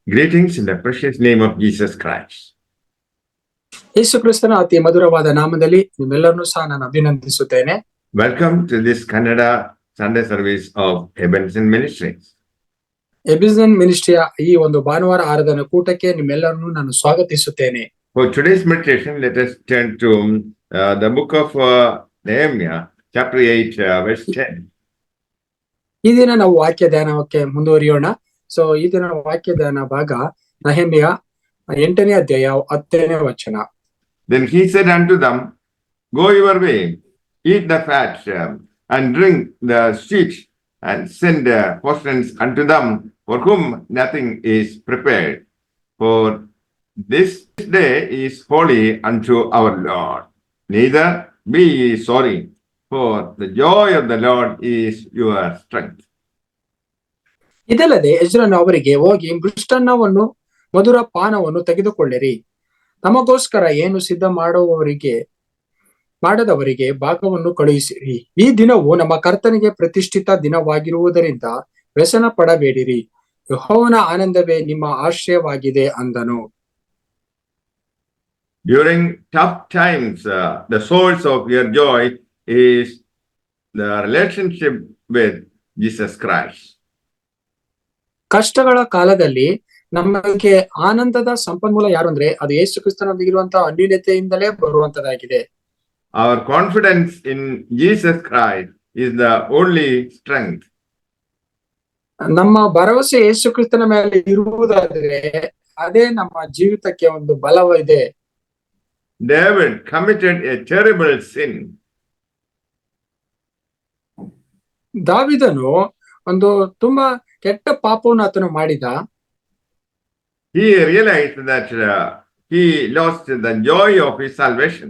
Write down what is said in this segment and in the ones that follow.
Greetings in the precious name of Jesus Christ. ಯೇಸು ಕ್ರಿಸ್ತನ ಅತಿ ಮಧುರವಾದ ನಾಮದಲ್ಲಿ ನಿಮ್ಮೆಲ್ಲರನ್ನೂ ಸಹ ನಾನು ಅಭಿನಂದಿಸುತ್ತೇನೆ. Welcome to this Kannada Sunday service of Ebenezer Ministries. ಎಬಿಸನ್ ಮಿನಿಸ್ಟ್ರಿಯ ಈ ಒಂದು ಭಾನುವಾರ ಆರಾಧನಾ ಕೂಟಕ್ಕೆ ನಿಮ್ಮೆಲ್ಲರನ್ನೂ ನಾನು ಸ್ವಾಗತಿಸುತ್ತೇನೆ. For today's meditation, let us turn to the book of Nehemiah, chapter 8, verse 10. ಈ ದಿನ ನಾವು ವಾಕ್ಯ ಧ್ಯಾನಕ್ಕೆ ಮುಂದುವರಿಯೋಣ. ಈ ದಿನ ವಾಕ್ಯ ಧ್ಯಾನ ಭಾಗ ನೆಹೆಮ್ಯ 8ನೇ ಅಧ್ಯಾಯ 10ನೇ ವಚನ. Then he said unto them, Go your way, eat the fat, and drink the sweet, and send portions unto them for whom nothing is prepared. For this day is holy unto our Lord. Neither be ye sorry, for the joy of the Lord is your strength. ಇದಲ್ಲದೆ ಎಜ್ರನು ಅವರಿಗೆ, ಹೋಗಿ ಮೃಷ್ಟಾನ್ನವನ್ನು ಮಧುರ ಪಾನವನ್ನು ತೆಗೆದುಕೊಳ್ಳಿರಿ, ನಮಗೋಸ್ಕರ ಏನು ಸಿದ್ಧ ಮಾಡದವರಿಗೆ ಭಾಗವನ್ನು ಕಳುಹಿಸಿರಿ. ಈ ದಿನವು ನಮ್ಮ ಕರ್ತನಿಗೆ ಪ್ರತಿಷ್ಠಿತ ದಿನವಾಗಿರುವುದರಿಂದ ವ್ಯಸನ ಪಡಬೇಡಿರಿ, ಯೆಹೋವನ ಆನಂದವೇ ನಿಮ್ಮ ಆಶ್ರಯವಾಗಿದೆ ಅಂದನು. During tough times, the source of your joy is the relationship with Jesus Christ. ಕಷ್ಟಗಳ ಕಾಲದಲ್ಲಿ ನಮಗೆ ಆನಂದದ ಸಂಪನ್ಮೂಲ ಯಾರು ಅಂದ್ರೆ ಅದು ಯೇಸು ಕ್ರಿಸ್ತನೊಂದಿಗಿರುವಂತಹ ಅನ್ಯೋನ್ಯತೆಯಿಂದಲೇ ಬರುವಂತದಾಗಿದೆ. Our confidence in Jesus Christ is the only strength. ನಮ್ಮ ಭರವಸೆ ಯೇಸು ಕ್ರಿಸ್ತನ ಮೇಲೆ ಇರುವುದಾದ್ರೆ ಅದೇ ನಮ್ಮ ಜೀವಿತಕ್ಕೆ ಒಂದು ಬಲವಿದೆ. David committed a terrible sin. ದಾವೀದನು ಒಂದು ತುಂಬಾ ಕೆಟ್ಟ ಪಾಪವನ್ನು ಆತನು ಮಾಡಿದ. He realized that he lost the joy of his salvation.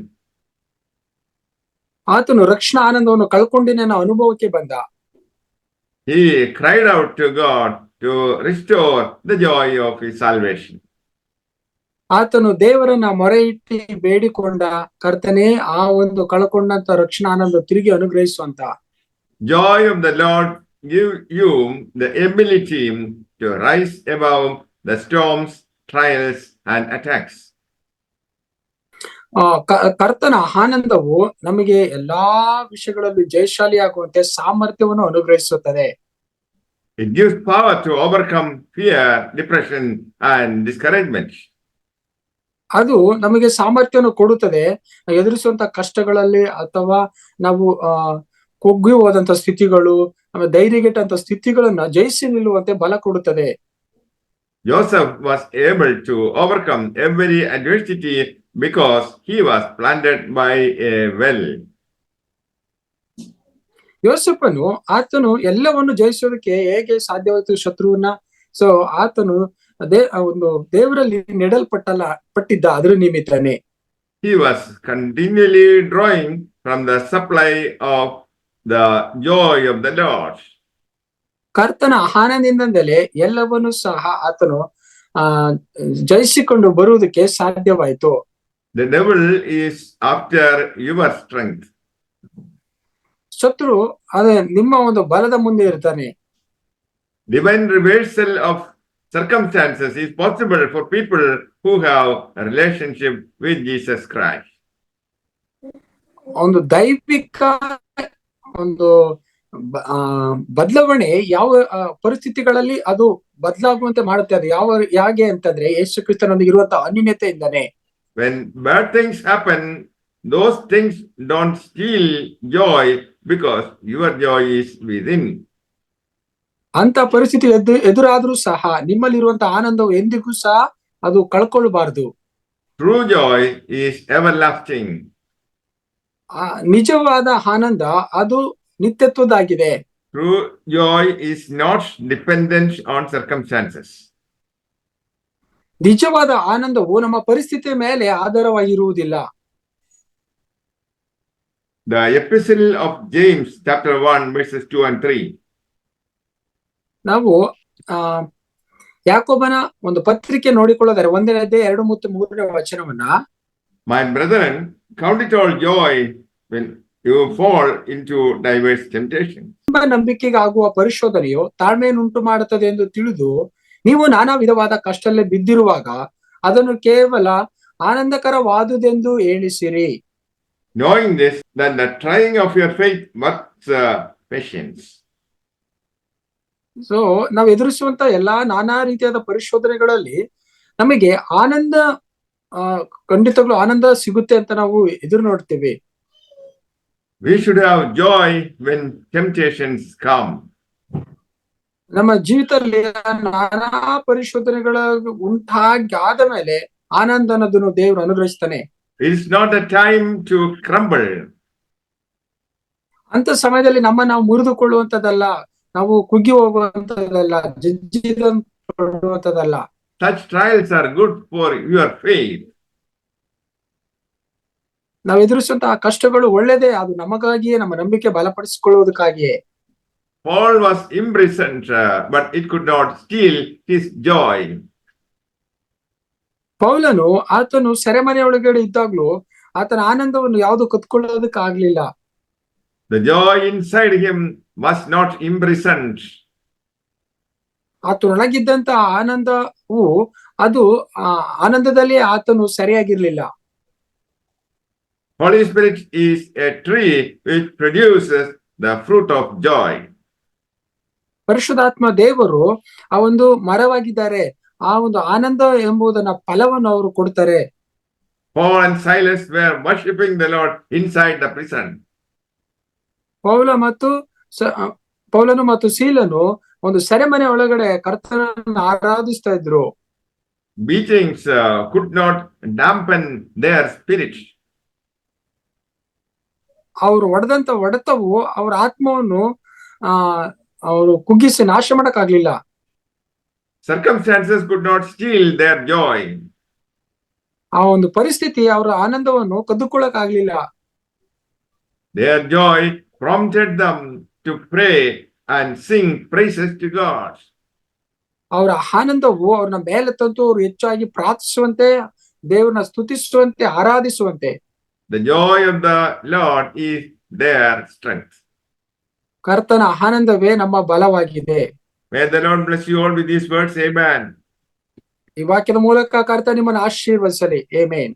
ಆತನು ರಕ್ಷಣಾ ಆನಂದವನ್ನು ಕಳ್ಕೊಂಡಿನ ಅನುಭವಕ್ಕೆ ಬಂದ. He cried out to God to restore the joy of his salvation. ಆತನು ದೇವರನ್ನ ಮೊರೆ ಇಟ್ಟಿ ಬೇಡಿಕೊಂಡ, ಕರ್ತನೇ ಆ ಒಂದು ಕಳ್ಕೊಂಡಂತ ರಕ್ಷಣಾ ಆನಂದ ತಿರುಗಿ ಅನುಗ್ರಹಿಸುವಂತ. Joy of the Lord give you the ability to rise above the storms, trials, and attacks. ಕರ್ತನ ಆನಂದವು ನಮಗೆ ಎಲ್ಲಾ ವಿಷಯಗಳಲ್ಲಿ ಜಯಶಾಲಿಯಾಗುವಂತೆ ಸಾಮರ್ಥ್ಯವನ್ನು ಅನುಗ್ರಹಿಸುತ್ತದೆ. It gives power to overcome fear, depression, and discouragement. ಅದು ನಮಗೆ ಸಾಮರ್ಥ್ಯವನ್ನು ಕೊಡುತ್ತದೆ ಎದುರಿಸುವಂತ ಕಷ್ಟಗಳಲ್ಲಿ ಅಥವಾ ನಾವು ಕುಗ್ಗಿ ಹೋದಂತ ಸ್ಥಿತಿಗಳು, ಆಮೇಲೆ ಧೈರ್ಯಗೆಟ್ಟಂತ ಸ್ಥಿತಿಗಳನ್ನ ಜಯಿಸಿ ನಿಲ್ಲುವಂತೆ ಬಲ ಕೊಡುತ್ತದೆ. Joseph was able to overcome every adversity because he was planted by a well. ಯೋಸೇಫನು ಆತನು ಎಲ್ಲವನ್ನು ಜಯಿಸೋದಕ್ಕೆ ಹೇಗೆ ಸಾಧ್ಯವಾಯಿತು ಶತ್ರುವನ್ನ? ಆತನು ಒಂದು ದೇವರಲ್ಲಿ ಪಟ್ಟಿದ್ದ ಅದ್ರ ನಿಮಿತ್ತನೇ. He was continually drawing from the supply of the joy of the Lord. ಕರ್ತನ ಆನಂದದಿಂದಲೇ ಎಲ್ಲವನ್ನು ಸಹ ಆತನು ಜಯಿಸಿಕೊಂಡು ಬರುವುದಕ್ಕೆ ಸಾಧ್ಯವಾಯಿತು. The devil is after your strength. ಶತ್ರು ಅದೇ ನಿಮ್ಮ ಒಂದು ಬಲದ ಮುಂದೆ ಇರ್ತಾನೆ. Divine reversal of circumstances is possible for people who have a relationship with Jesus Christ. ಒಂದು ದೈವಿಕ ಒಂದು ಬದಲಾವಣೆ ಯಾವ ಪರಿಸ್ಥಿತಿಗಳಲ್ಲಿ ಅದು ಬದಲಾಗುವಂತೆ ಮಾಡುತ್ತೆ. ಅದು ಹೇಗೆ ಅಂತಂದ್ರೆ ಯೇಸು ಕ್ರಿಸ್ತನೊಂದಿಗೆ ಇರುವಂತಹ ಅನ್ಯೋನ್ಯತೆಯಿಂದಾನೆ. When bad things happen, those things don't steal joy because your joy is within. ಅಂತ ಪರಿಸ್ಥಿತಿ ಎದುರಾದ್ರೂ ಸಹ ನಿಮ್ಮಲ್ಲಿರುವಂತಹ ಆನಂದವು ಎಂದಿಗೂ ಸಹ ಅದು ಕಳ್ಕೊಳ್ಬಾರ್ದು. True joy is everlasting. ನಿಜವಾದ ಆನಂದ ಅದು ನಿತ್ಯತ್ವದಾಗಿದೆ. True joy is not dependent on circumstances. ನಿಜವಾದ ಆನಂದವು ನಮ್ಮ ಪರಿಸ್ಥಿತಿಯ ಮೇಲೆ ಆಧಾರವಾಗಿರುವುದಿಲ್ಲ. The epistle of James chapter 1 verses 2 and 3. ನಾವು ಯಾಕೋಬನ ಒಂದು ಪತ್ರಿಕೆ ನೋಡಿಕೊಳ್ಳೋದಾರೆ 1ನೇ ಅಧ್ಯಾಯ 2 ಮತ್ತು 3ನೇ ವಚನವನ್ನ. My brethren, count it all joy when you fall into diverse temptations. ನಂಬಿಕೆಗೆ ಆಗುವ ಪರಿಶೋಧನೆಯು ತಾಳ್ಮೆಯನ್ನುಂಟು ಮಾಡುತ್ತದೆ ಎಂದು ತಿಳಿದು ನೀವು ನಾನಾ ವಿಧವಾದ ಕಷ್ಟದಲ್ಲಿ ಬಿದ್ದಿರುವಾಗ ಅದನ್ನು ಕೇವಲ ಆನಂದಕರವಾದುದೆಂದು ಎಣಿಸಿರಿ. knowing this, that the trying of your faith works patience. So ನಾವು ಎದುರಿಸುವಂತ ಎಲ್ಲಾ ನಾನಾ ರೀತಿಯಾದ ಪರಿಶೋಧನೆಗಳಲ್ಲಿ ನಮಗೆ ಆನಂದ ಖಂಡಿತಗಳು ಆನಂದ ಸಿಗುತ್ತೆ ಅಂತ ನಾವು ಎದುರು ನೋಡ್ತೀವಿ. We should have joy when temptations come. ನಮ್ಮ ಜೀವಿತದಲ್ಲಿ ನಾನಾ ಪರಿಶೋಧನೆಗಳ ಉಂಟಾಗಿ ಆದ ಮೇಲೆ ಆನಂದ ಅನ್ನೋದನ್ನು ದೇವರು ಅನುಗ್ರಹಿಸ್ತಾನೆ. It is not a time to crumble. ಅಂತ ಸಮಯದಲ್ಲಿ ನಾವು ಮುರಿದುಕೊಳ್ಳುವಂತದ್ದಲ್ಲ, ನಾವು ಕುಗ್ಗಿ ಹೋಗುವಂತದ್ದಲ್ಲ, ಜಜ್ಜಿದಂತಲ್ಲ. Such trials are good for your faith. ನಾವು ಎದುರಿಸುವಂತಹ ಕಷ್ಟಗಳು ಒಳ್ಳೆಯದೇ, ಅದು ನಮಗಾಗಿಯೇ, ನಮ್ಮ ನಂಬಿಕೆ ಬಲಪಡಿಸಿಕೊಳ್ಳುವುದಕ್ಕಾಗಿಯೇ. Paul was imprisoned, but it could not steal his joy. ಪೌಲನು ಆತನು ಸೆರೆಮನೆ ಒಳಗಡೆ ಇದ್ದಾಗ್ಲೂ ಆತನ ಆನಂದವನ್ನು ಯಾವುದು ಕತ್ಕೊಳ್ಳೋದಕ್ಕಾಗ್ಲಿಲ್ಲ. The joy inside him was not imprisoned. ಆತನೊಳಗಿದ್ದಂತ ಆನಂದವು ಅದು ಆನಂದದಲ್ಲಿ ಆತನು ಸರಿಯಾಗಿರ್ಲಿಲ್ಲ. Holy Spirit is a tree which produces the fruit of joy. ಪರಿಶುದ್ಧಾತ್ಮ ದೇವರು ಆ ಒಂದು ಮರವಾಗಿದ್ದಾರೆ, ಆ ಒಂದು ಆನಂದ ಎಂಬುದನ್ನ ಫಲವನ್ನು ಅವರು ಕೊಡ್ತಾರೆ. Paul and Silas were worshiping the Lord inside the prison. ಪೌಲನು ಮತ್ತು ಸೀಲನು ಒಂದು ಸೆರೆಮನೆ ಒಳಗಡೆ ಕರ್ತನನ್ನು ಆರಾಧಿಸ್ತಾ ಇದ್ರು. Beatings could not dampen their spirit. ಅವರು ಹೊಡೆದಂತ ಹೊಡೆತವು ಅವರ ಆತ್ಮವನ್ನು ಅವರು ಕುಗ್ಗಿಸಿ ನಾಶ ಮಾಡಕ್ಕಾಗ್ಲಿಲ್ಲ. Circumstances could not steal their joy. ಆ ಒಂದು ಪರಿಸ್ಥಿತಿ ಅವರ ಆನಂದವನ್ನು ಕದ್ದುಕೊಳ್ಳಕ್ ಆಗ್ಲಿಲ್ಲ. Their joy prompted them to pray and sing praises to God. ಅವರ ಆನಂದವು ಅವ್ರನ್ನ ಮೇಲೆ ತಂದು ಅವರು ಹೆಚ್ಚಾಗಿ ಪ್ರಾರ್ಥಿಸುವಂತೆ, ದೇವರನ್ನ ಸ್ತುತಿಸುವಂತೆ, ಆರಾಧಿಸುವಂತೆ. The joy of the Lord is their strength. ಕರ್ತನ ಆನಂದವೇ ನಮ್ಮ ಬಲವಾಗಿದೆ. May the Lord bless you all with these words. Amen. ಈ ವಾಕ್ಯದ ಮೂಲಕ ಕರ್ತ ನಿಮ್ಮನ್ನು ಆಶೀರ್ವದಿಸಲಿ. ಆಮೆನ್.